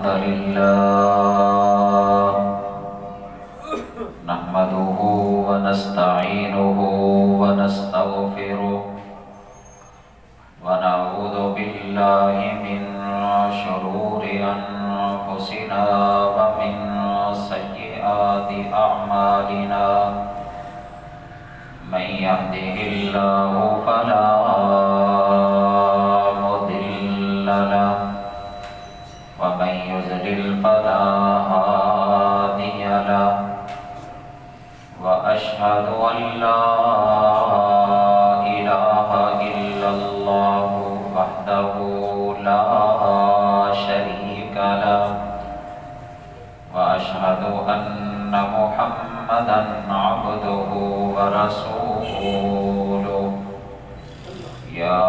الحمد لله نحمده ونستعينه ونستغفره ونعوذ بالله من شرور أنفسنا ومن سيئات أعمالنا من يهده الله فلا مضل له ومن يضلل فلا هادي له وأشهد أن لا إله إلا الله وحده لا شريك له وأشهد أن محمدًا عبده ورسوله يا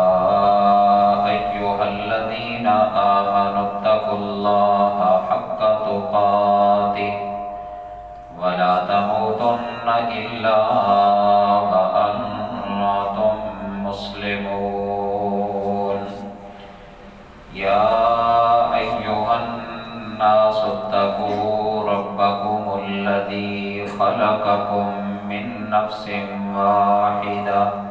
أيها الذين آمنوا اتقوا الله حق تقاته ولا تموتن إلا وأنتم مسلمون يا أيها الناس اتقوا ربكم الذي خلقكم من نفس واحدة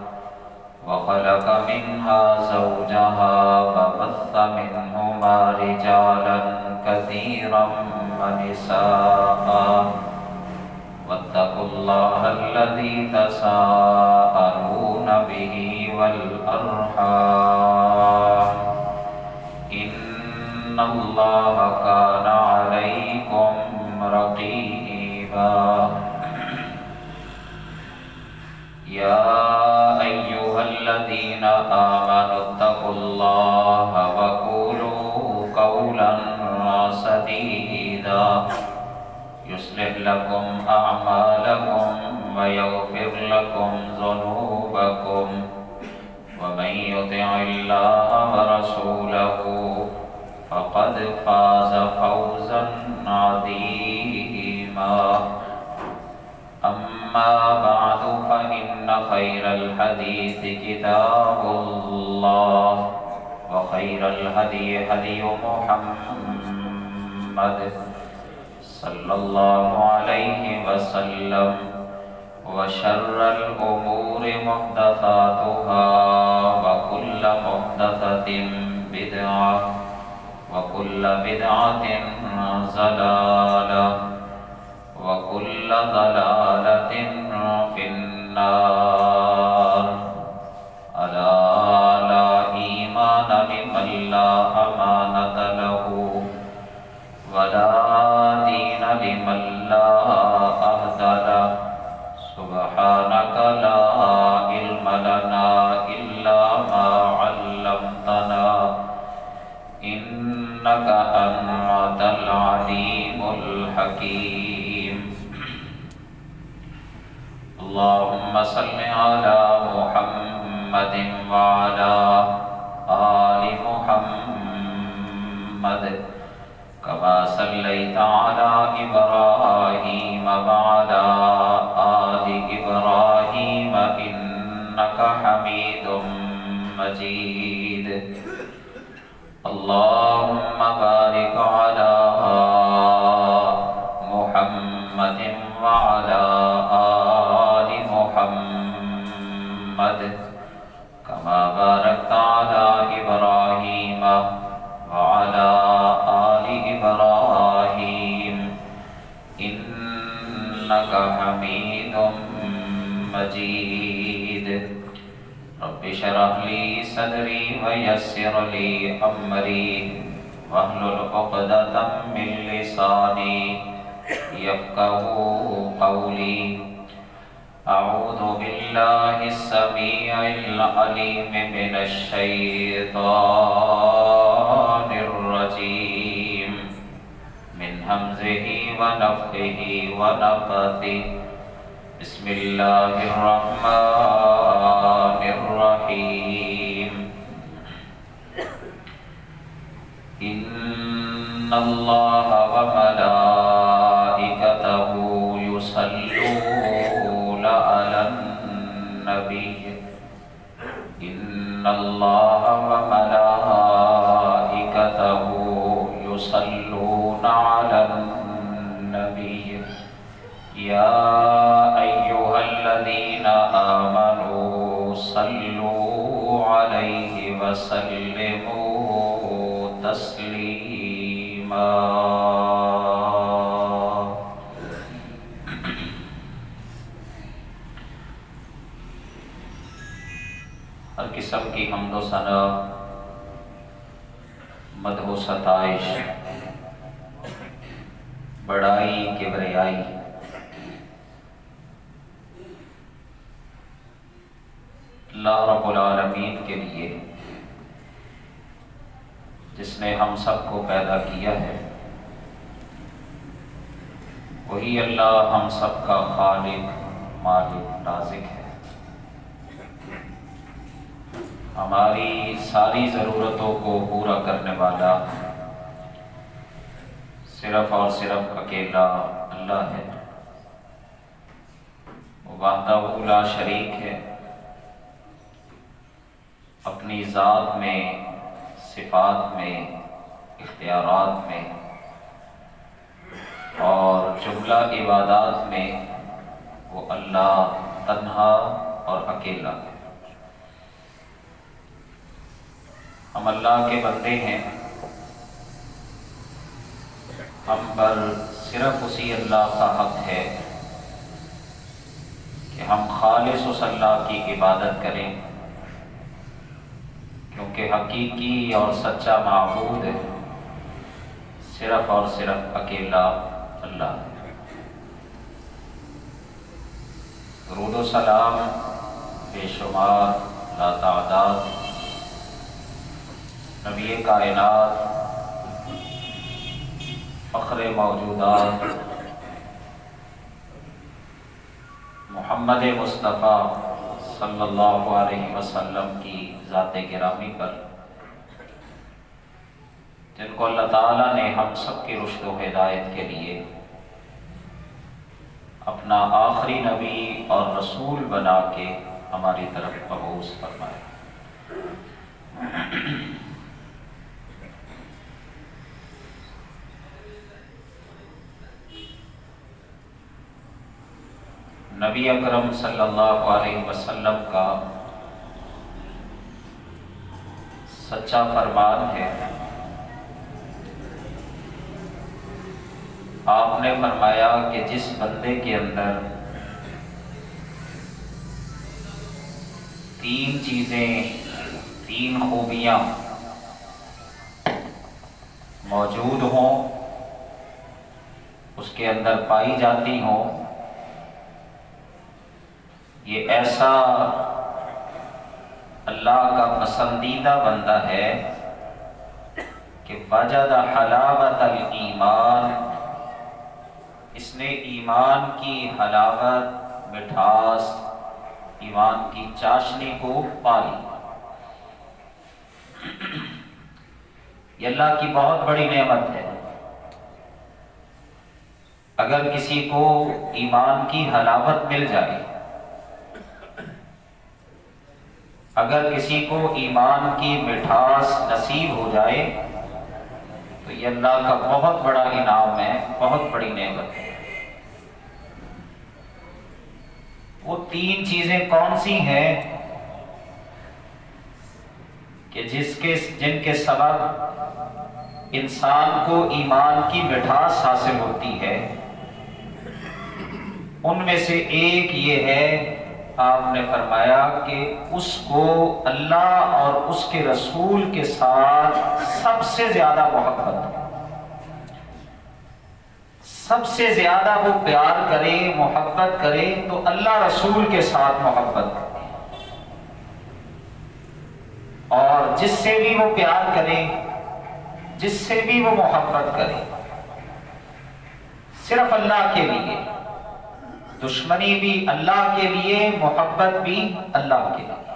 وخلق منها زوجها وبث منهما رجالا كثيرا ونساء واتقوا الله الذي تساءلون به والأرحام إن الله كان عليكم رقيبا يا أيها الذين آمنوا اتقوا الله وقولوا قولا سديدا يصلح لكم أعمالكم ويغفر لكم ذنوبكم ومن يطع الله ورسوله فقد فاز فوزا عظيما أما بعد فإن خير الحديث كتاب الله وخير الهدي هدي محمد صلى الله عليه وسلم وشر الأمور محدثاتها وكل محدثة بدعة وكل بدعة ضلالة وكل ضلالة في النار ألا لا إيمان لمن لا أمانة له ولا دين لمن لا عهد له سبحانك لا علم لنا إلا ما علمتنا إنك أنت العليم الحكيم اللهم صل على محمد وعلى آل محمد كما صليت على إبراهيم وعلى آل إبراهيم إنك حميد مجيد اللهم بارك على محمد وعلى آل محمد كما باركت على إبراهيم وعلى آل إبراهيم إنك حميد مجيد رب اشرح لي صدري ويسر لي أمري واحلل عقدة من لساني يفقهوا قولي أعوذ بالله السميع العليم من الشيطان الرجيم من همزه ونفخه ونفثه بسم الله الرحمن الرحيم إن الله وملائكته يصلون على النبي إن الله وملائكته يصلون يصلون على النبي يا أيها الذين آمنوا صلوا عليه وسلموا تسليما۔ ہر قسم کی حمد و ثنا، مدح و ستائش، بڑائی کبریائی اللہ رب العالمین کے لیے، جس نے ہم سب کو پیدا کیا ہے۔ وہی اللہ ہم سب کا خالق، مالک، رازق ہے۔ ہماری ساری ضرورتوں کو پورا کرنے والا صرف اور صرف اکیلا اللہ ہے۔ وہ وحدہ لا شریک ہے، اپنی ذات میں، صفات میں، اختیارات میں اور جملہ عبادات میں وہ اللہ تنہا اور اکیلا ہے۔ ہم اللہ کے بندے ہیں، ہم پر صرف اسی اللہ کا حق ہے کہ ہم خالص اس اللہ کی عبادت کریں، کیونکہ حقیقی اور سچا معبود صرف اور صرف اکیلا اللہ ہے۔ درود و سلام بے شمار لا تعداد نبی کائنات، فخر موجودات، محمد مصطفیٰ صلی اللہ علیہ وسلم کی ذات گرامی پر، جن کو اللہ تعالیٰ نے ہم سب کی رشد و ہدایت کے لیے اپنا آخری نبی اور رسول بنا کے ہماری طرف مبعوث فرمایا۔ نبی اکرم صلی اللہ علیہ وسلم کا سچا فرمان ہے، آپ نے فرمایا کہ جس بندے کے اندر تین چیزیں، تین خوبیاں موجود ہوں، اس کے اندر پائی جاتی ہوں، یہ ایسا اللہ کا پسندیدہ بندہ ہے کہ وجد حلاوت الایمان، اس نے ایمان کی حلاوت، مٹھاس، ایمان کی چاشنی کو پا لی۔ یہ اللہ کی بہت بڑی نعمت ہے۔ اگر کسی کو ایمان کی حلاوت مل جائے، اگر کسی کو ایمان کی مٹھاس نصیب ہو جائے، تو یہ اللہ کا بہت بڑا انعام ہے، بہت بڑی نعمت ہے۔ وہ تین چیزیں کون سی ہیں کہ جن کے سبب انسان کو ایمان کی مٹھاس حاصل ہوتی ہے؟ ان میں سے ایک یہ ہے، آپ نے فرمایا کہ اس کو اللہ اور اس کے رسول کے ساتھ سب سے زیادہ محبت ہے، سب سے زیادہ وہ پیار کرے، محبت کرے تو اللہ رسول کے ساتھ محبت کرے، اور جس سے بھی وہ پیار کرے، جس سے بھی وہ محبت کرے، صرف اللہ کے لیے، دشمنی بھی اللہ کے لیے، محبت بھی اللہ کے لیے۔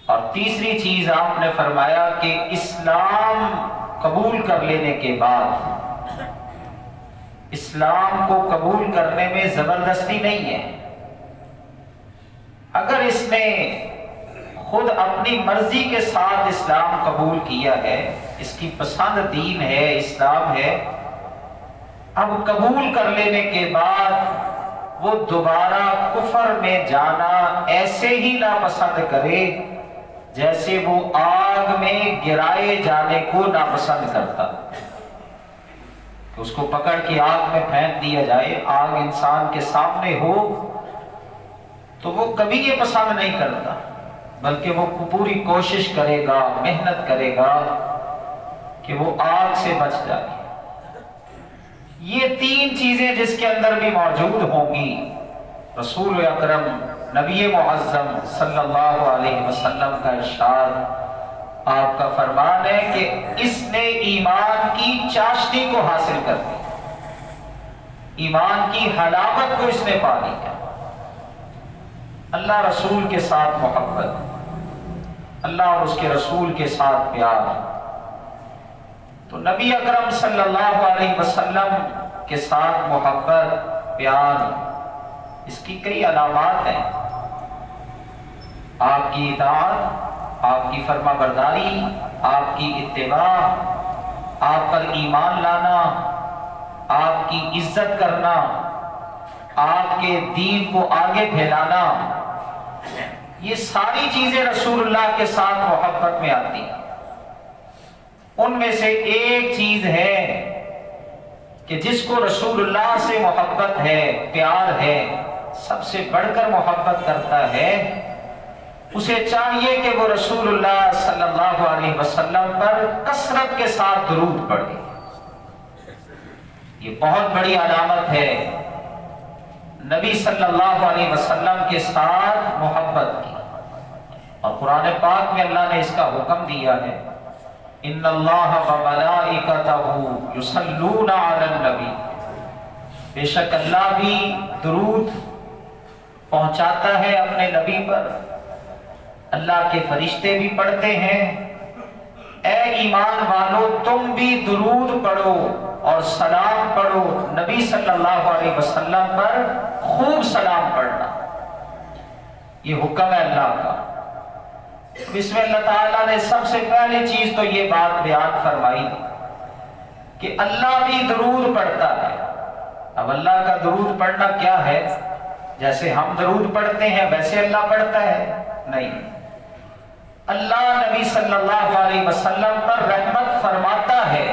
اور تیسری چیز آپ نے فرمایا کہ اسلام قبول کر لینے کے بعد، اسلام کو قبول کرنے میں زبردستی نہیں ہے۔ اگر اس نے خود اپنی مرضی کے ساتھ اسلام قبول کیا ہے اس کی پسند دین ہے، اسلام ہے، اب قبول کر لینے کے بعد وہ دوبارہ کفر میں جانا ایسے ہی ناپسند کرے جیسے وہ آگ میں گرائے جانے کو ناپسند کرتا، کہ اس کو پکڑ کے آگ میں پھینک دیا جائے، آگ انسان کے سامنے ہو تو وہ کبھی یہ پسند نہیں کرتا، بلکہ وہ پوری کوشش کرے گا، محنت کرے گا کہ وہ آگ سے بچ جائے۔ یہ تین چیزیں جس کے اندر بھی موجود ہوں گی، رسول اکرم نبی معظم صلی اللہ علیہ وسلم کا ارشاد، آپ کا فرمان ہے کہ اس نے ایمان کی چاشنی کو حاصل کر لی، ایمان کی حلاوت کو اس نے پا لیا۔ اللہ رسول کے ساتھ محبت، اللہ اور اس کے رسول کے ساتھ پیار، تو نبی اکرم صلی اللہ علیہ وسلم کے ساتھ محبت، پیار، اس کی کئی علامات ہیں۔ آپ کی اطاعت، آپ کی فرما برداری، آپ کی اتباع، آپ پر ایمان لانا، آپ کی عزت کرنا، آپ کے دین کو آگے پھیلانا، یہ ساری چیزیں رسول اللہ کے ساتھ محبت میں آتی ہیں۔ ان میں سے ایک چیز ہے کہ جس کو رسول اللہ سے محبت ہے، پیار ہے، سب سے بڑھ کر محبت کرتا ہے، اسے چاہیے کہ وہ رسول اللہ صلی اللہ علیہ وسلم پر کثرت کے ساتھ درود پڑھے۔ یہ بہت بڑی علامت ہے نبی صلی اللہ علیہ وسلم کے ساتھ محبت کی، اور قرآن پاک میں اللہ نے اس کا حکم دیا ہے، ان اللہ وملائکتہ یصلون علی النبی، بے شک اللہ بھی درود پہنچاتا ہے اپنے نبی پر، اللہ کے فرشتے بھی پڑھتے ہیں۔ اے ایمان والو تم بھی درود پڑھو اور سلام پڑھو، نبی صلی اللہ علیہ وسلم پر خوب سلام پڑھنا، یہ حکم ہے اللہ کا۔ اس میں اللہ تعالیٰ نے سب سے پہلی چیز تو یہ بات بیان فرمائی کہ اللہ بھی درود پڑھتا ہے۔ اب اللہ کا درود پڑھنا کیا ہے؟ جیسے ہم درود پڑھتے ہیں ویسے اللہ پڑھتا ہے؟ نہیں، اللہ نبی صلی اللہ علیہ وسلم پر رحمت فرماتا ہے،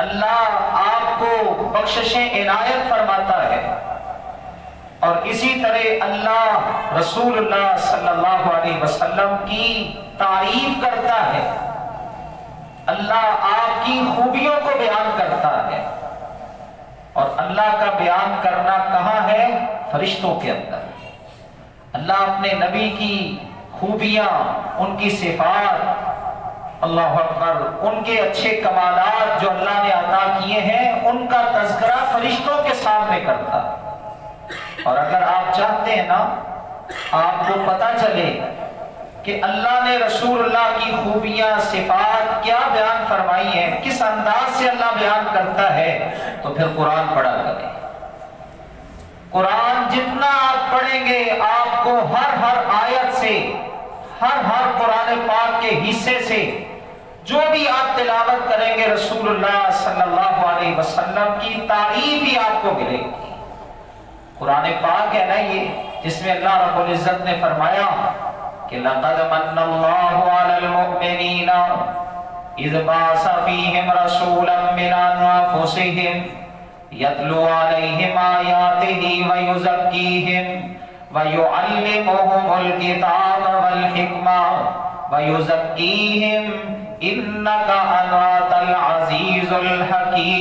اللہ آپ کو بخششیں عنایت فرماتا ہے، اور اسی طرح اللہ رسول اللہ صلی اللہ علیہ وسلم کی تعریف کرتا ہے، اللہ آپ کی خوبیوں کو بیان کرتا ہے، اور اللہ کا بیان کرنا کہاں ہے؟ فرشتوں کے اندر۔ اللہ اپنے نبی کی خوبیاں، ان کی صفات، اللہ اکبر، ان کے اچھے کمالات جو اللہ نے عطا کیے ہیں ان کا تذکرہ فرشتوں کے سامنے کرتا ہے۔ اور اگر آپ چاہتے ہیں نا آپ کو پتہ چلے کہ اللہ نے رسول اللہ کی خوبیاں، صفات کیا بیان فرمائی ہیں، کس انداز سے اللہ بیان کرتا ہے، تو پھر قرآن پڑھا کریں۔ قرآن جتنا آپ پڑھیں گے آپ کو ہر آیت سے، ہر قرآن پاک کے حصے سے جو بھی آپ تلاوت کریں گے رسول اللہ صلی اللہ علیہ وسلم کی تعریف ہی آپ کو ملے گی۔ قرآن پاک ہے نا یہ، جس میں اللہ رب العزت نے فرمایا کہ لَقَدْ مَنَّ اللَّهُ عَلَى الْمُؤْمِنِينَ إِذْ بَعَثَ فِيهِمْ رَسُولًا مِّنْ أَنفُسِهِمْ يَتْلُو عَلَيْهِمْ آيَاتِهِ وَيُزَكِّيهِمْ وَيُعَلِّمُهُمُ الْكِتَابَ وَالْحِكْمَةَ وَيُزَكِّيهِمْ إِنَّكَ أَنْتَ الْعَزِيزُ الْحَكِيمُ۔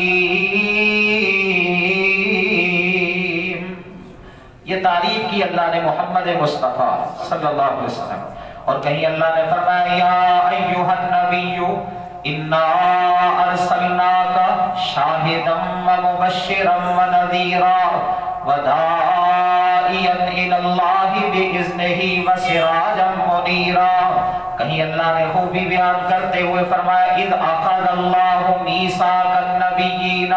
یہ تعریف کی اللہ نے محمد مصطفیٰ صلی اللہ علیہ وسلم، اور کہیں اللہ نے فرمایا یا ایھا النبی انا ارسلناک شاہدا ومبشرا ونذیرا وداعیا الی اللہ باذنہ وسراجا منیرا۔ کہیں اللہ نے خوبی بیان کرتے ہوئے فرمایا اذ اخذ اللہ میثاق النبیین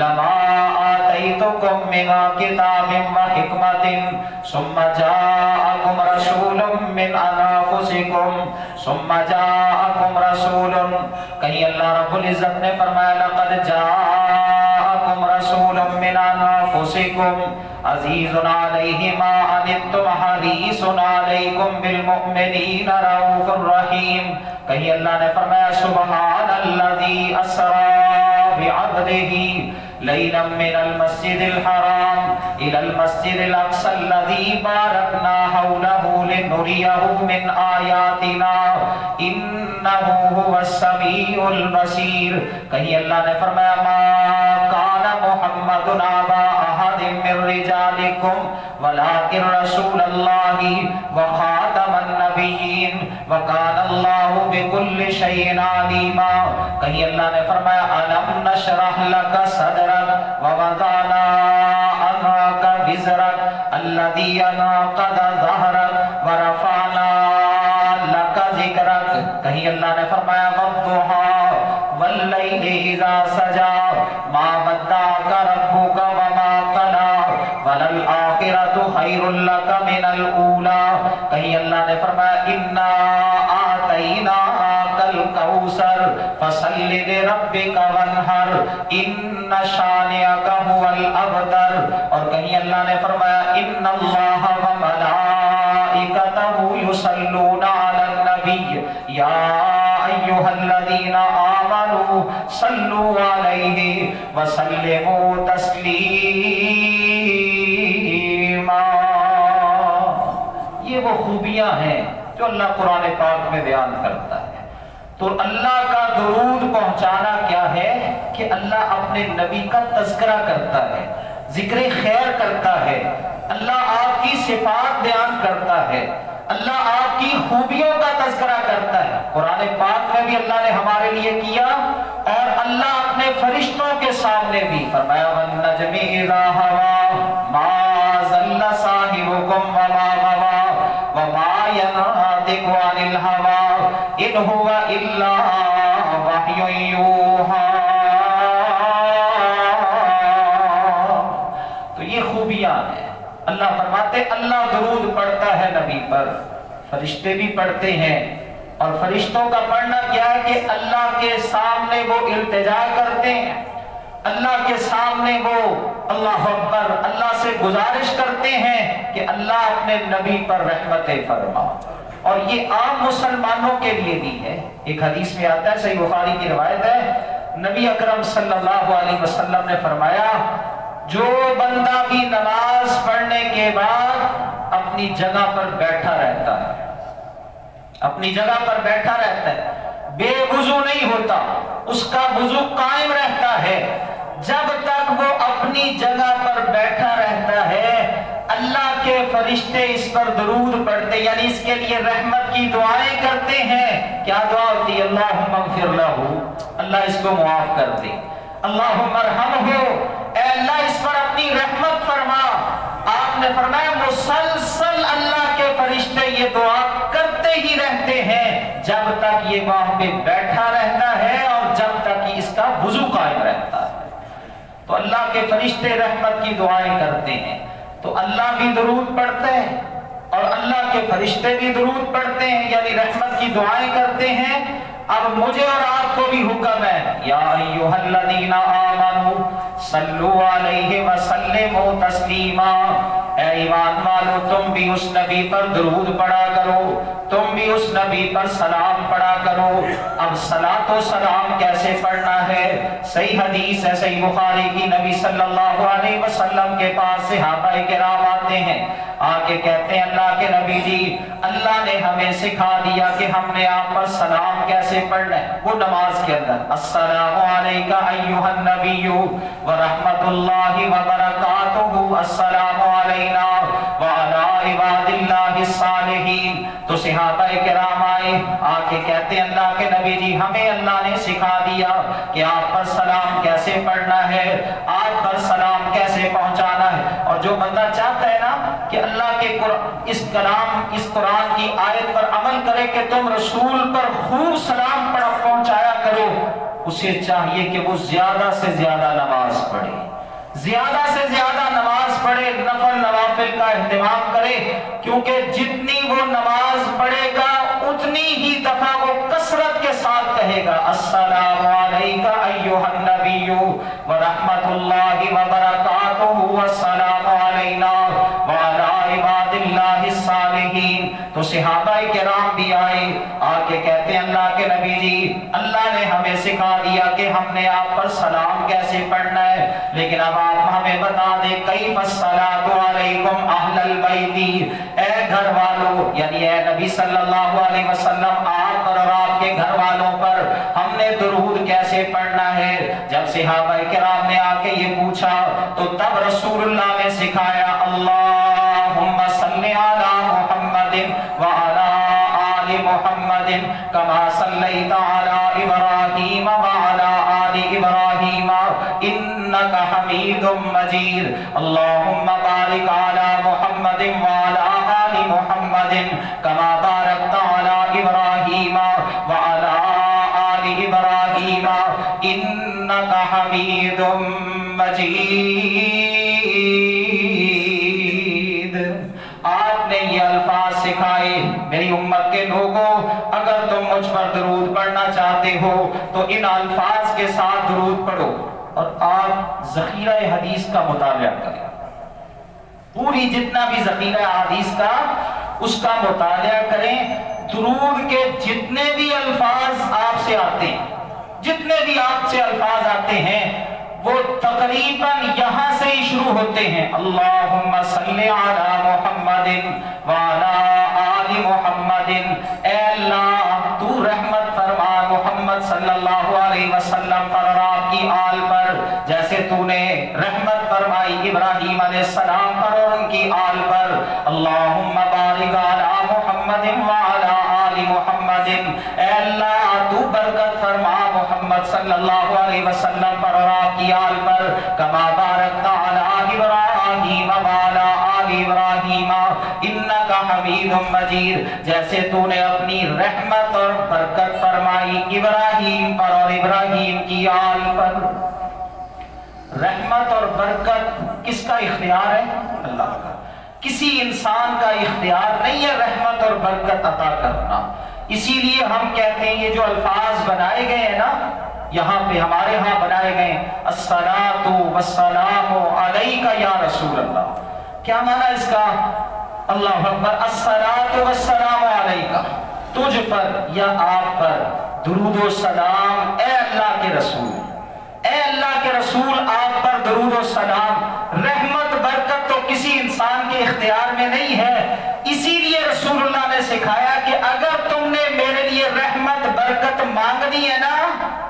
لما آتیتکم آتيتكم من كتاب وحكمة ثم جاءكم رسول من أنفسكم ثم جاءكم رسول. کہیں اللہ رب العزت نے فرمایا لقد جاءكم رسول من أنفسكم عزيز عليه ما عنتم حريص عليكم بالمؤمنين رؤوف رحيم. کہیں اللہ نے فرمایا سبحان الذي أسرى بعبده ليلا من المسجد الحرام إلى المسجد الأقصى الذي باركنا حوله لنريه من آياتنا إنه هو السميع البصير. کہیں اللہ نے فرمایا ما كان محمد أبا أحد من رجالكم ولكن رسول الله وخاتم النبيين وكان الله بكل شيء عليما. کہیں اللہ نے فرمایا ألم نشرح لك صدرك ووضعنا عنك وزرك الذي أنقض ظهرك ورفعنا لك ذكرك. کہیں اللہ نے فرمایا والضحى والليل إذا سجى ما ودعك ربك وما قلى وللآخرة خير لك من الأولى. کہیں اللہ نے فرمایا إنا آتيناك الكوثر فصل لربك وانحر إن شانئك هو الأبتر. اور کہیں اللہ نے فرمایا إن الله وملائكته يصلون على النبي يا أيها الذين آمنوا صلوا عليه وسلموا تسلیما. یہ وہ خوبیاں ہیں جو اللہ قرآن پاک میں بیان کرتا ہے. تو اللہ کا درود پہنچانا کیا ہے کہ اللہ اپنے نبی کا تذکرہ کرتا ہے، ذکر خیر کرتا ہے، اللہ آپ کی صفات بیان کرتا ہے، اللہ آپ کی خوبیوں کا تذکرہ کرتا ہے. قرآن پاک میں بھی اللہ نے ہمارے لیے کیا اور اللہ اپنے فرشتوں کے سامنے بھی فرمایا وَالنَّجْمِ إِذَا هَوَى مَا ضَلَّ صَاحِبُكُمْ وَمَا غَوَى وَمَا يَنطِقُ عَنِ الْهَوَى إِنْ هُوَ إِلَّا وَحْيٌ يُوحَى. تو یہ خوبیاں ہیں. اللہ فرماتے اللہ درود پڑھتا ہے نبی پر، فرشتے بھی پڑھتے ہیں. اور فرشتوں کا پڑھنا کیا ہے کہ اللہ کے سامنے وہ التجا کرتے ہیں، اللہ کے سامنے وہ اللہ اکبر اللہ سے گزارش کرتے ہیں کہ اللہ اپنے نبی پر رحمت فرما. اور یہ عام مسلمانوں کے لیے بھی ہے. ایک حدیث میں آتا ہے، صحیح بخاری کی روایت ہے، نبی اکرم صلی اللہ علیہ وسلم نے فرمایا جو بندہ بھی نماز پڑھنے کے بعد اپنی جگہ پر بیٹھا رہتا ہے، اپنی جگہ پر بیٹھا رہتا ہے، بے وضو نہیں ہوتا، اس کا وضو قائم رہتا ہے، جب تک وہ اپنی جگہ پر بیٹھا رہتا ہے اللہ کے فرشتے اس پر درود پڑھتے، یعنی اس کے لیے رحمت کی دعائیں کرتے ہیں. کیا دعا ہوتی ہے؟ اللہم اغفر لہ، اللہ اس کو معاف کر دے، اللہم ارحمہ، اے اللہ اس پر اپنی رحمت فرما. آپ نے فرمایا مسلسل اللہ کے فرشتے یہ دعا کرتے ہی رہتے ہیں جب تک یہ وہاں پہ بیٹھا رہتا ہے اور جب تک اس کا وضو قائم رہتا ہے. تو اللہ کے فرشتے رحمت کی دعائیں کرتے ہیں. تو اللہ بھی درود پڑھتے ہیں اور اللہ کے فرشتے بھی درود پڑھتے ہیں، یعنی رحمت کی دعائیں کرتے ہیں. اب مجھے اور آپ کو بھی حکم ہے یا ایھا الذین آمنوا صلوا علیہ وسلموا تسلیما. اے ایمان والو تم بھی اس نبی پر درود پڑھا کرو، تم بھی اس نبی پر سلام پڑھا کرو. اب صلاۃ و سلام کیسے پڑھنا ہے؟ صحیح حدیث ہے صحیح بخاری کی، نبی صلی اللہ علیہ وسلم کے پاس صحابہ کرام آتے ہیں، آ کے کہتے ہیں اللہ کے نبی جی اللہ نے ہمیں سکھا دیا کہ ہم نے آپ پر سلام کیسے پڑھنا ہے. وہ نماز کے اندر السلام علیکہ ایھا النبی ورحمۃ اللہ وبرکاتہ، السلام علینا وعلی عباد اللہ الصالحین. تو صحابہ کرام آئے، آ کے کہتے ہیں اللہ کے نبی جی ہمیں اللہ نے سکھا دیا کہ آپ پر سلام کیسے پڑھنا ہے، آپ پر سلام کیسے پہنچانا ہے. اور جو بندہ چاہتا ہے نا کہ اللہ کے اس قرآن کی آیت پر عمل کرے کہ تم رسول پر خوب سلام پہنچایا کرو، اسے چاہیے کہ وہ زیادہ سے زیادہ نماز پڑھے، زیادہ سے زیادہ نماز پڑھے، نفل نوافل کا اہتمام کرے، کیونکہ جتنی وہ نماز پڑھے گا اتنی ہی دفعہ وہ کثرت کے ساتھ کہے گا السلام علیکہ ایھا النبی ورحمۃ اللہ وبرکاتہ والسلام علینا وعلی عباد اللہ الصالحین۔ تو صحابہ کرام بھی آئے، آ کے کہتے ہیں اللہ کے نبی جی اللہ نے ہمیں سکھا دیا کہ ہم نے آپ پر سلام کیسے پڑھنا ہے، لیکن اب آپ ہمیں بتا دیں کیف الصلاۃ علیکم اہل البیت، اے گھر والوں، یعنی اے نبی صلی اللہ علیہ وسلم آپ پر اور آپ کے گھر والوں پر ہم نے درود کیسے پڑھنا ہے۔ جب صحابہ کرام نے آ کے یہ پوچھا تو تب رسول اللہ نے سکھایا اللہم صلی علی محمد وعلی آل محمد کما صلیت علی ابراہیم وعلی آل ابراہیم انک حمید مجید اللہم بارک علی محمد وعلی آل محمد کما بارکت علی ابراہیم وعلی آل ابراہیم انک حمید مجید۔ آپ نے یہ الفاظ سکھائے میری امت کے لوگوں، اگر تم مجھ پر درود پڑھنا چاہتے ہو تو ان الفاظ کے ساتھ درود پڑھو، اور آپ ذخیرہ حدیث کا مطالعہ کریں، پوری جتنا بھی ذخیرہ حدیث کا اس کا مطالعہ کریں۔ درود کے جتنے بھی الفاظ آپ سے آتے ہیں، جتنے بھی آپ سے الفاظ آتے ہیں وہ تقریباً یہاں سے ہی شروع ہوتے ہیں اللہم صلی علی محمد وعلی آل محمد، اے اللہ تو رحمت فرما محمد صلی اللہ علیہ وسلم پر اور آپ کی آل پر، جیسے تو نے رحمت فرمائی ابراہیم علیہ السلام پر اور ان کی آل پر۔ اللہم بارک علی محمد وعلی آل محمد، اے اللہ تو برکت فرما محمد صلی اللہ علیہ وسلم پر اور آپ کی آل پر، کما بارکت علی ابراہیم وعلی آل ابراہیم انک حمید مجید، جیسے تو نے اپنی رحمت اور برکت فرمائی ابراہیم پر اور ابراہیم کی آل پر۔ رحمت اور برکت کس کا اختیار ہے؟ اللہ کا، کسی انسان کا اختیار نہیں ہے رحمت اور برکت عطا کرنا۔ اسی لیے ہم کہتے ہیں یہ جو الفاظ بنائے گئے ہیں نا، یہاں پہ ہمارے ہاں بنائے گئے الصلاۃ والسلام علیک یا رسول اللہ، کیا معنی اس کا؟ اللہ اکبر، الصلاۃ والسلام علیک، تجھ پر یا آپ پر درود و سلام، اے اللہ کے رسول، اے اللہ کے رسول آپ پر درود و سلام۔ رحمت برکت تو کسی انسان کے اختیار میں نہیں ہے، اسی لیے رسول اللہ نے سکھایا کہ اگر تم نے میرے لیے رحمت برکت مانگنی ہے نا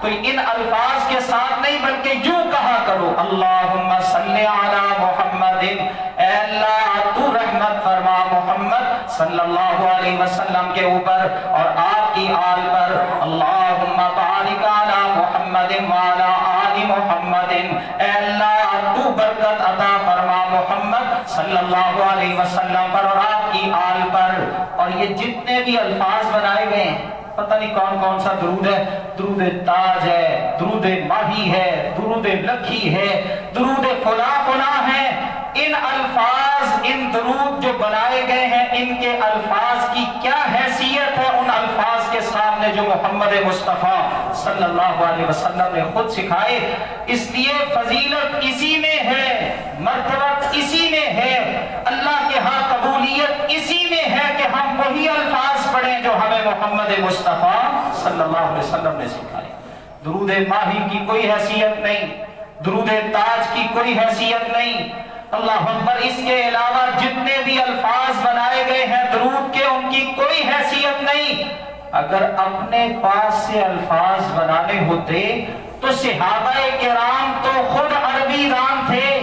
تو ان الفاظ کے ساتھ نہیں بلکہ یوں کہا کرو اللہم صلی علی محمد، اے اللہ تو رحمت فرما محمد صلی اللہ علیہ وسلم کے اوپر اور آپ کی آل پر۔ اللہم بارک علی محمد وعلی آل محمد، اے اللہ تو برکت عطا فرما محمد صلی اللہ علیہ وسلم پر اور آپ کی آل پر۔ اور یہ جتنے بھی الفاظ بنائے گئے ہیں، پتہ نہیں کون کون سا درود ہے، درود تاج ہے، درود ماہی ہے، درود لکھی ہے، درود فلاں فلاں ہے۔ ان الفاظ، ان درود جو بنائے گئے ہیں، ان کے الفاظ کی کیا حیثیت ہے ان الفاظ کے سامنے جو محمد مصطفیٰ صلی اللہ علیہ وسلم نے خود سکھائے؟ اس لیے فضیلت اسی میں ہے، مرتبت اسی میں ہے، اللہ کے ہاں قبولیت اسی میں ہے کہ ہم وہی الفاظ پڑھیں جو ہمیں محمد مصطفیٰ صلی اللہ علیہ وسلم نے سکھائے۔ درود ماہی کی کوئی حیثیت نہیں، درود تاج کی کوئی حیثیت نہیں۔ اللہ اکبر، اس کے علاوہ جتنے بھی الفاظ بنائے گئے ہیں درود کے، ان کی کوئی حیثیت نہیں۔ اگر اپنے پاس سے الفاظ بنانے ہوتے تو صحابہ کرام تو خود عربی دان تھے،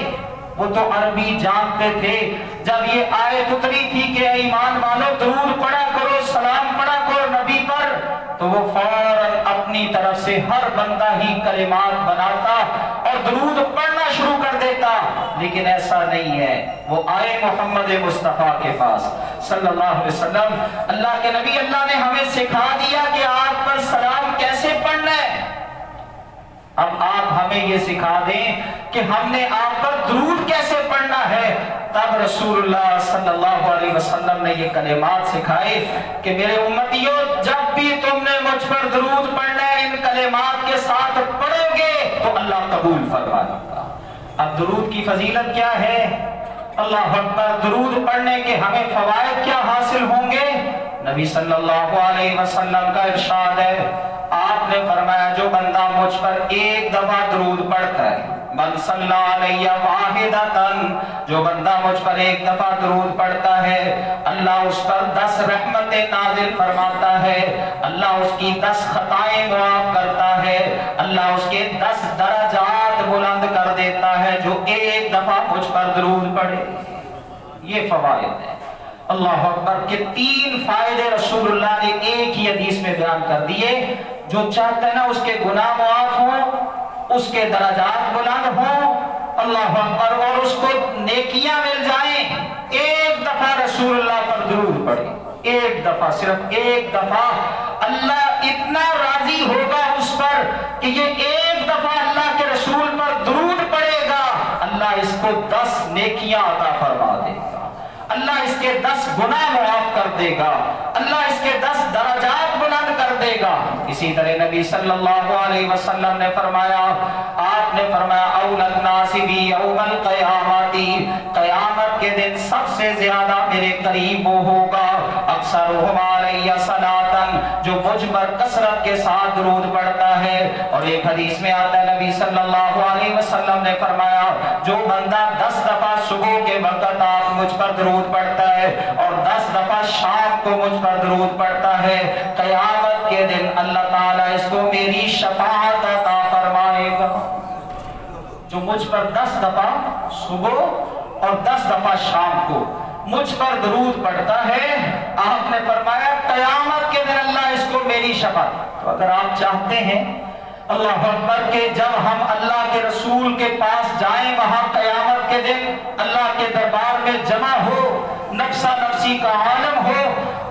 وہ تو عربی جانتے تھے۔ جب یہ آیت اتری تھی کہ اے ایمان والو درود پڑھا کرو، سلام پڑھا کرو نبی پر، تو وہ فوراً اپنی طرف سے ہر بندہ ہی کلمات بناتا اور درود پڑھنا شروع کر دیتا، لیکن ایسا نہیں ہے۔ وہ آئے محمد مصطفیٰ کے پاس صلی اللہ علیہ وسلم، اللہ کے نبی، اللہ نے ہمیں سکھا دیا کہ آپ پر سلام کیسے پڑھنا ہے۔ اب آپ ہمیں ہمیں یہ سکھا دیں کہ ہم نے آپ پر درود کیسے پڑھنا ہے۔ تب رسول اللہ صلی اللہ علیہ وسلم نے یہ کلمات سکھائے کہ میرے امتیوں، جب بھی تم نے مجھ پر درود پڑھنا ہے، ان کلمات کے ساتھ پڑھو گے تو اللہ قبول فرما لے گا۔ اب درود کی فضیلت کیا ہے؟ اللہ اکبر، درود پڑھنے کے ہمیں فوائد کیا حاصل ہوں گے؟ نبی صلی اللہ علیہ وسلم کا ارشاد ہے، آپ نے فرمایا جو بندہ مجھ پر ایک دفعہ درود پڑھتا ہے، من صلی علیہ واحدتن، جو بندہ مجھ پر ایک دفعہ درود پڑھتا ہے، اللہ اس پر 10 رحمتیں نازل فرماتا ہے، اللہ اس کی 10 خطائیں معاف کرتا ہے، اللہ اس کے 10 درجات بلند کر دیتا ہے جو ایک دفعہ مجھ پر درود پڑھے۔ یہ فوائد ہے۔ اللہ اکبر کے 3 فائدے رسول اللہ نے ایک ہی حدیث میں بیان کر دیے۔ جو چاہتا ہے نا اس کے گناہ معاف ہوں، اس کے درجات بلند ہوں، اللہ اکبر، اور اس کو نیکیاں مل جائیں، ایک دفعہ رسول اللہ پر درود پڑھے، ایک دفعہ، صرف ایک دفعہ، اللہ اتنا راضی ہوگا اس پر کہ یہ ایک دفعہ اللہ کے رسول پر درود پڑھے گا، اللہ اس کو 10 نیکیاں عطا فرما دے گا، اللہ اس کے 10 گناہ معاف کر دے گا، اللہ اس کے 10 درجات بلند کر دے گا۔ اسی طرح نبی صلی اللہ علیہ وسلم نے فرمایا، آپ نے فرمایا اول الناس بی یوم القیامت، قیامت کے دن سب سے زیادہ میرے قریب وہ ہوگا اکثرہم علیہ صلاۃ، جو مجھ پر کثرت کے ساتھ درود پڑھتا ہے۔ اور ایک حدیث میں آتا ہے نبی صلی اللہ علیہ وسلم نے فرمایا جو بندہ 10 دفعہ صبح کے وقت آپ مجھ پر درود پڑھتا ہے اور 10 دفعہ شام کو مجھ پر درود پڑھتا ہے، قیامت کے دن اللہ تعالیٰ اس کو میری شفاعت عطا فرمائے گا۔ جو مجھ پر 10 دفعہ صبح اور 10 دفعہ شام کو مجھ پر درود پڑھتا ہے، آپ نے فرمایا قیامت کے دن اللہ اس کو میری شفاعت۔ تو اگر آپ چاہتے ہیں اللہ اکبر کہ جب ہم اللہ کے رسول کے پاس جائیں، وہاں قیامت کے دن اللہ کے دربار میں جمع ہو، نفسا نفسی کا عالم ہو،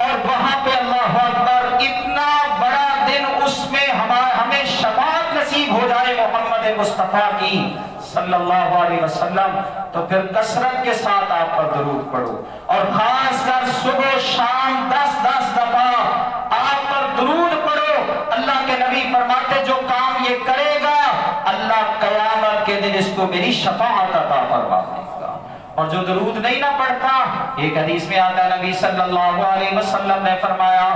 اور وہاں پہ اللہ اکبر اتنا بڑا دن، اس میں ہمیں شفاعت نصیب ہو جائے محمد مصطفیٰ کی صلی اللہ علیہ وسلم، تو پھر کثرت کے ساتھ آپ پر درود پڑھو، اور خاص کر صبح شام 10 دفعہ آپ پر درود پڑھو۔ اللہ کے نبی فرماتے جو کام یہ کرے گا اللہ قیامت کے دن اس کو میری شفاعت عطا فرما دے گا۔ اور جو درود نہیں نہ پڑھتا، ایک حدیث میں آتا ہے نبی صلی اللہ علیہ وسلم نے فرمایا،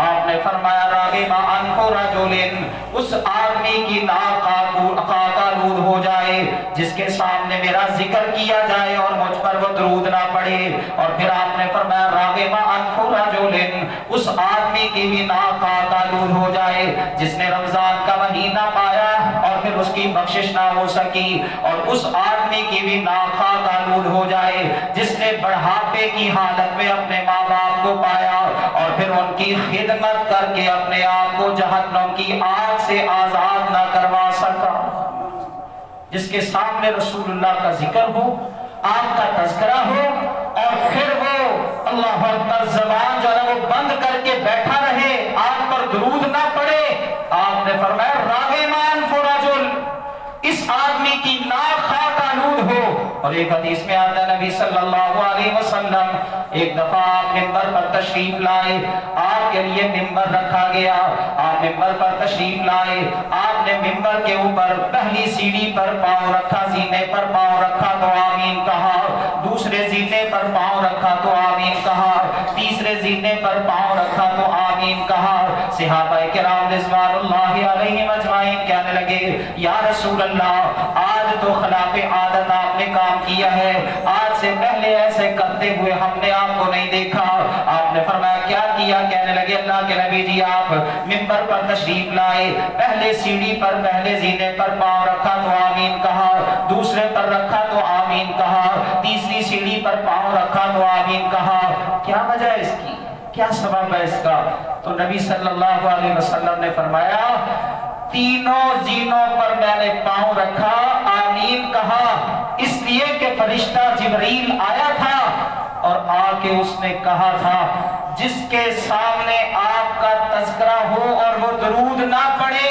آپ نے فرمایا راغب انف رجل، اس آدمی کی ناک آلود ہو جائے جس کے سامنے میرا ذکر کیا جائے اور مجھ پر وہ درود نہ پڑھے۔ اور پھر آپ نے فرمایا راغب انف رجل، اس آدمی کی بھی ناک آلود ہو جائے جس نے رمضان کا مہینہ پایا اور پھر اس کی بخشش نہ ہو سکی، اور اس آدمی کی بھی ناک آلود ہو جائے جس نے بڑھاپے کی حالت میں اپنے ماں باپ کو پایا اور پھر ان کی خدمت کر کے اپنے آپ کو جہنم کی آگ سے آزاد نہ کروا سکا۔ جس کے سامنے رسول اللہ کا ذکر ہو، آپ کا تذکرہ ہو، اور پھر وہ اللہ اکبر زبان جو ہے وہ بند کر کے بیٹھا رہے، آپ پر درود نہ پڑے، آپ نے فرمایا راغمان فرجل، اس آدمی کی ناک خاک آلود ہو۔ اور ایک حدیث میں آتا ہے نبی صلی اللہ علیہ وسلم ایک دفعہ آپ ممبر پر تشریف لائے، آپ کے لیے ممبر رکھا گیا، آپ ممبر پر تشریف لائے، آپ نے ممبر کے اوپر پہلی سیڑھی پر پاؤں رکھا، زینے پر پاؤں رکھا تو آمین کہا، دوسرے زینے پر پاؤں رکھا تو آمین کہا، تیسرے زینے پر پاؤں رکھا تو آمین کہا۔ صحابہ کرام رضوان اللہ علیہم اجمعین کہنے لگے یا رسول اللہ آج تو خلاف عادت آپ نے کام کیا ہے، آج سے پہلے ایسے کرتے ہوئے ہم نے آپ کو نہیں دیکھا۔ آپ نے فرمایا کیا کیا؟ کہنے لگے اللہ کے نبی جی آپ ممبر پر تشریف لائے، پہلے سیڑھی پر پہلے زینے پر پاؤں رکھا تو آمین کہا، دوسرے پر رکھا تو آمین کہا، تیسری سیڑھی پر پاؤں رکھا تو آمین کہا۔ کیا وجہ ہے اس کی؟ کیا سبب ہے اس کا؟ تو نبی صلی اللہ علیہ وسلم نے فرمایا تینوں زینوں پر میں نے پاؤں رکھا، آمین کہا، اس لیے کہ فرشتہ جبریل آیا تھا اور آ کے اس نے کہا تھا جس کے سامنے آپ کا تذکرہ ہو اور وہ درود نہ پڑھے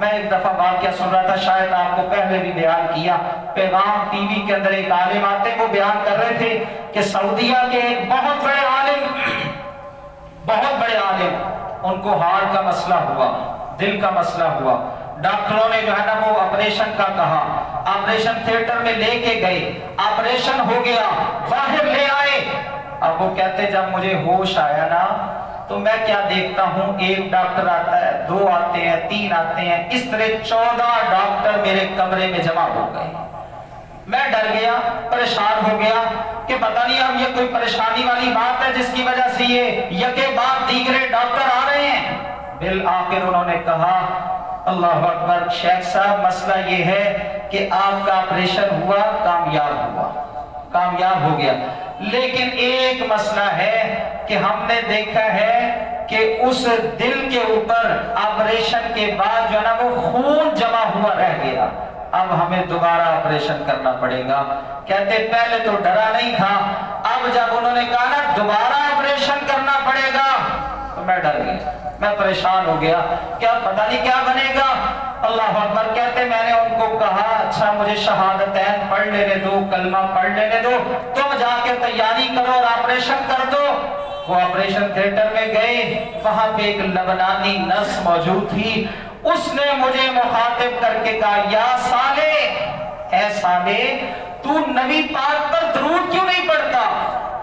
میں ایک دفعہ واقعہ سن رہا تھا، شاید آپ کو پہلے بھی بیان کیا، پیغام ٹی وی کے اندر ایک عالم آتے، وہ بیان کر رہے تھے کہ سعودیہ کے ایک بہت بڑے عالم ان کو ہارٹ کا مسئلہ ہوا، دل کا مسئلہ ہوا، ڈاکٹروں نے جو ہے نا وہ آپریشن کا کہا، آپریشن تھیٹر میں لے کے گئے، آپریشن ہو گیا، باہر لے آئے۔ اب وہ کہتے جب مجھے ہوش آیا نا تو میں کیا دیکھتا ہوں، ایک ڈاکٹر آتا ہے، 2 آتے ہیں، 3 آتے ہیں، اس طرح 14 ڈاکٹر میرے کمرے میں جمع ہو گئے۔ میں ڈر گیا، پریشان ہو گیا کہ پتہ نہیں اب یہ کوئی پریشانی والی بات ہے جس کی وجہ سے یہ یکے بعد دیگرے ڈاکٹر آ رہے ہیں۔ بالآخر انہوں نے کہا اللہ اکبر شیخ صاحب مسئلہ یہ ہے کہ آپ کا آپریشن ہوا، کامیاب ہو گیا، لیکن ایک مسئلہ ہے کہ ہم نے دیکھا ہے کہ اس دل کے اوپر آپریشن کے بعد جو ہے نا وہ خون جمع ہوا رہ گیا، اب ہمیں دوبارہ آپریشن کرنا پڑے گا۔ کہتے پہلے تو ڈرا نہیں تھا، اب جب انہوں نے کہا نا دوبارہ آپریشن کرنا پڑے گا تو میں ڈر گیا، میں پریشان ہو گیا، کیا پتہ نہیں کیا بنے گا۔ اللہ اکبر کہتے میں نے ان کو کہا اچھا مجھے شہادتین پڑھ لینے دو، کلمہ پڑھ لینے دو، تم جا کے تیاری کرو اور آپریشن کر دو۔ وہ آپریشن تھیٹر میں گئے، وہاں پہ ایک لبنانی نرس موجود تھی، اس نے مجھے مخاطب کر کے کہا یا صالح، اے صالح تو نبی پاک پر درود کیوں نہیں پڑھتا،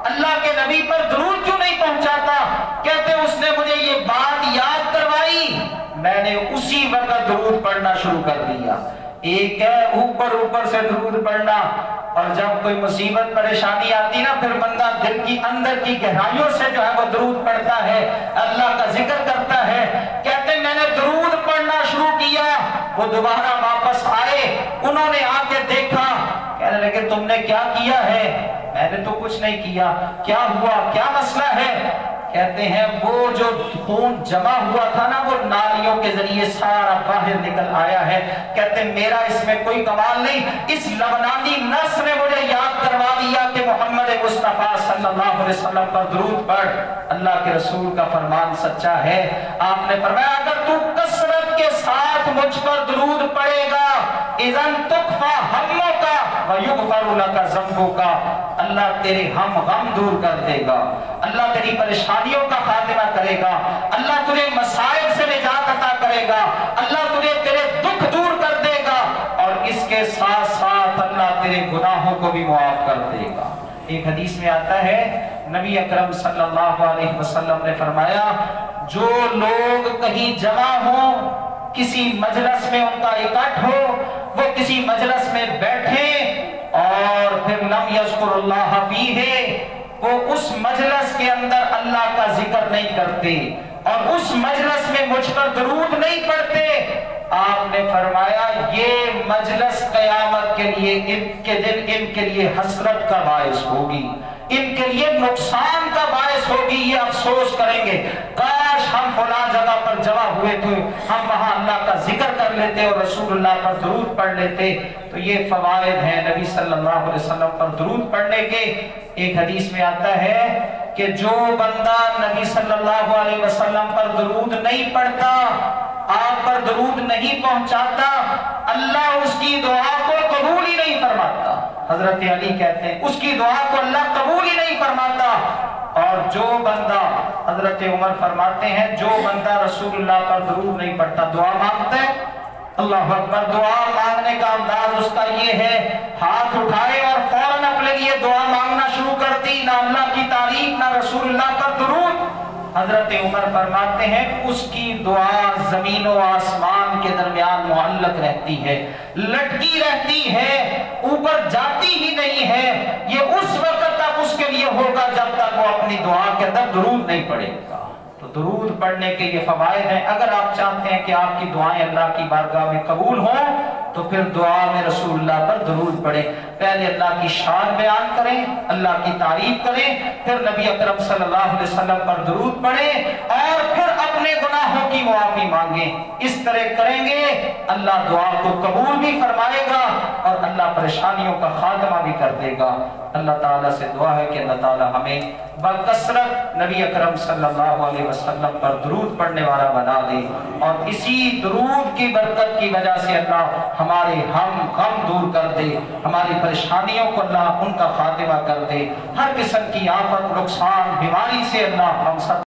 اللہ کے نبی پر درود کیوں نہیں پہنچاتا؟ کہتے اس نے مجھے یہ بات یاد کروائی، میں نے اسی وقت درود پڑھنا شروع کر دیا۔ ایک ہے اوپر سے درود پڑھنا، اور جب کوئی مصیبت پریشانی آتی نا پھر بندہ دل کی اندر کی گہرائیوں سے جو ہے وہ درود پڑھتا ہے، اللہ کا ذکر کرتا ہے۔ کہتے میں نے درود پڑھنا شروع کیا، وہ دوبارہ واپس آئے، انہوں نے آ کے دیکھا، کہنے لگے تم نے کیا کیا ہے؟ میں نے تو کچھ نہیں کیا، کیا ہوا، کیا مسئلہ ہے؟ کہتے ہیں وہ جو خون جمع ہوا تھا نا وہ نالیوں کے ذریعے سارا باہر نکل آیا ہے۔ کہتے میرا اس میں کوئی کمال نہیں، اس لبنانی نرس نے مجھے یاد کروا دیا کہ محمد مصطفیٰ صلی اللہ علیہ وسلم پر درود پڑھ، اللہ کے رسول کا فرمان سچا ہے۔ آپ نے فرمایا اگر تو کثرت کے ساتھ مجھ پر درود پڑھے گا اذن تکفا ہموں کا ویغفر لک ذنبوں کا، اللہ تیرے ہم غم دور کر دے گا، اللہ تیری پریشانیوں کا خاتمہ کرے گا، اللہ تجھے مصائب سے نجات عطا کرے گا، اللہ تجھے تیرے دکھ دور کر دے گا، اور اس کے ساتھ ساتھ اللہ تیرے گناہوں کو بھی معاف کر دے گا۔ ایک حدیث میں آتا ہے نبی اکرم صلی اللہ علیہ وسلم نے فرمایا جو لوگ کہیں جمع ہوں، کسی مجلس میں ان کا اکٹھ ہو، وہ کسی مجلس میں بیٹھیں اور پھر لم یذکر اللہ فیہ، وہ اس مجلس کے اندر اللہ کا ذکر نہیں کرتے اور اس مجلس میں مجھ پر درود نہیں پڑھتے، آپ نے فرمایا یہ مجلس قیامت کے لیے ان کے لیے حسرت کا باعث ہوگی، ان کے لیے نقصان کا باعث ہوگی، یہ افسوس کریں گے کاش ہم فلاں جگہ پر جمع ہوئے تھے، ہم وہاں اللہ کا ذکر کر لیتے اور رسول اللہ پر درود پڑھ لیتے۔ تو یہ فوائد ہیں نبی صلی اللہ علیہ وسلم پر درود پڑھنے کے۔ ایک حدیث میں آتا ہے کہ جو بندہ نبی صلی اللہ علیہ وسلم پر درود نہیں پڑھتا، آپ پر درود نہیں پہنچاتا، اللہ اس کی دعا کو قبول ہی نہیں فرماتا۔ حضرت علی کہتے ہیں اس کی دعا کو اللہ قبول ہی نہیں فرماتا۔ اور جو بندہ، حضرت عمر فرماتے ہیں جو بندہ رسول اللہ پر درود نہیں پڑھتا دعا مانگتا ہے، اللہ اکبر، دعا مانگنے کا انداز اس کا یہ ہے ہاتھ اٹھائے اور فوراً اپنے لیے دعا مانگنا شروع کر دی، نہ اللہ کی تعریف نہ رسول اللہ پر درود۔ حضرت عمر فرماتے ہیں اس کی دعا زمین و آسمان کے درمیان معلق رہتی ہے، لٹکی رہتی ہے، اوپر جاتی ہی نہیں ہے، یہ اس وقت تک اس کے لیے ہوگا جب تک وہ اپنی دعا کے اندر درود نہیں پڑھے گا۔ تو درود پڑھنے کے یہ فوائد ہیں۔ اگر آپ چاہتے ہیں کہ آپ کی دعائیں اللہ کی بارگاہ میں قبول ہوں تو پھر دعا میں رسول اللہ پر درود پڑھیں، پہلے اللہ کی شان بیان کریں، اللہ کی تعریف کریں، پھر نبی اکرم صلی اللہ علیہ وسلم پر درود پڑھیں، اور پھر اپنے اپنے گناہوں کی معافی مانگیں. اس طرح کریں گے اللہ دعا کو قبول بھی فرمائے گا اور اللہ پریشانیوں کا خاتمہ بھی کر دے گا. اللہ تعالیٰ سے دعا ہے کہ اللہ تعالیٰ ہمیں بکثرت نبی اکرم صلی اللہ علیہ وسلم پر درود پڑھنے والا بنا دے، اور اسی درود کی برکت کی وجہ سے اللہ ہمارے غم دور کر دے، ہماری پریشانیوں کو اللہ ان کا خاتمہ کر دے، ہر قسم کی آفت، نقصان، بیماری سے اللہ ہم سب